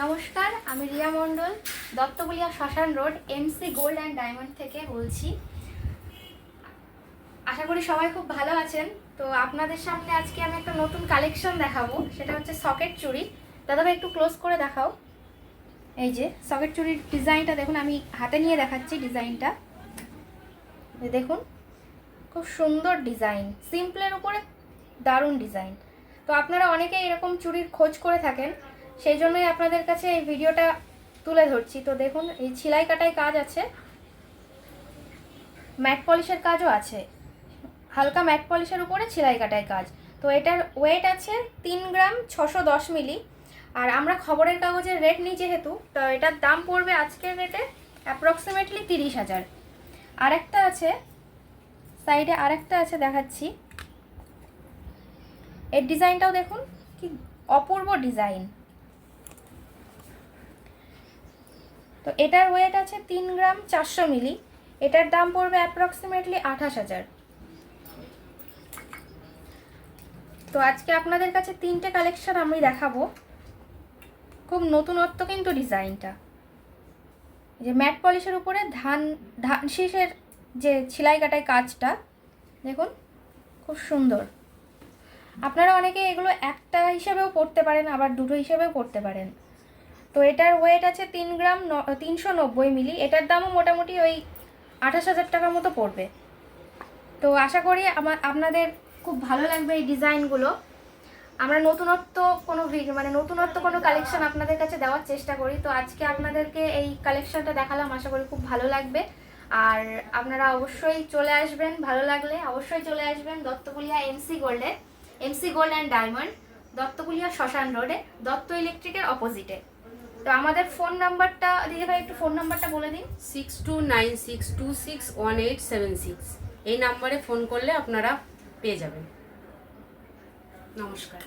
নমস্কার, আমি রিয়া মণ্ডল, দত্তগুলিয়া শ্মশান road, MC gold and diamond থেকে বলছি। আশা করি সবাই খুব ভালো আছেন। তো আপনাদের সামনে আজকে আমি একটা নতুন কালেকশন দেখাবো, সেটা হচ্ছে সকেট চুড়ি। দাদা একটু ক্লোজ করে দেখাও। এই যে সকেট চুড়ির ডিজাইনটা দেখুন, আমি হাতে নিয়ে দেখাচ্ছি ডিজাইনটা। দেখুন, খুব সুন্দর ডিজাইন, সিম্পলের উপরে দারুণ ডিজাইন। তো আপনারা অনেকেই এরকম চুড়ির খোঁজ করে থাকেন, সেই জন্যই আপনাদের কাছে এই ভিডিওটা তুলে ধরছি। তো দেখুন, এই সেলাই কাটাই কাজ আছে, ম্যাট পলিশের কাজও আছে, হালকা ম্যাট পলিশের উপরে সেলাই কাটাই কাজ। তো এটার ওয়েট আছে 3 গ্রাম 610 মিলি। আর আমরা খবরের কাগজের রেট নিই যেহেতু, তো এটার দাম পড়বে আজকের রেটে অ্যাপ্রক্সিমেটলি 30,000। আরেকটা আছে সাইডে, আরেকটা আছে দেখাচ্ছি। এর ডিজাইনটাও দেখুন, কি অপূর্ব ডিজাইন। তো এটার ওয়েট আছে 3 গ্রাম 400 মিলি। এটার দাম পড়বে অ্যাপ্রক্সিমেটলি 28,000। তো আজকে আপনাদের কাছে 3টে কালেকশন আমি দেখাবো, খুব নতুনত্ব কিন্তু ডিজাইনটা। যে ম্যাট পলিশের উপরে ধান শীষের যে সেলাই কাটাই কাজটা দেখুন, খুব সুন্দর। আপনারা অনেকে এগুলো একটা হিসেবেও পড়তে পারেন, আবার দুটো হিসেবেও পড়তে পারেন। তো এটার ওয়েট আছে 3 গ্রাম 390 মিলি। এটার দামও মোটামুটি ওই 28,000 টাকার মতো পড়বে। তো আশা করি আপনাদের খুব ভালো লাগবে এই ডিজাইনগুলো। আমরা নতুনত্ব কোনো কালেকশন আপনাদের কাছে দেওয়ার চেষ্টা করি। তো আজকে আপনাদেরকে এই কালেকশনটা দেখালাম, আশা করি খুব ভালো লাগবে। আর আপনারা অবশ্যই চলে আসবেন, ভালো লাগলে অবশ্যই চলে আসবেন দত্তগুলিয়া এমসি গোল্ড অ্যান্ড ডায়মন্ড, দত্তগুলিয়া শ্মশান রোডে, দত্ত ইলেকট্রিকের অপোজিটে। তো আমাদের ফোন নাম্বারটা দিদি ভাই, একটু ফোন নাম্বারটা বলে দিন। 6296261876। এই নাম্বারে ফোন করলে আপনারা পেয়ে যাবেন। নমস্কার।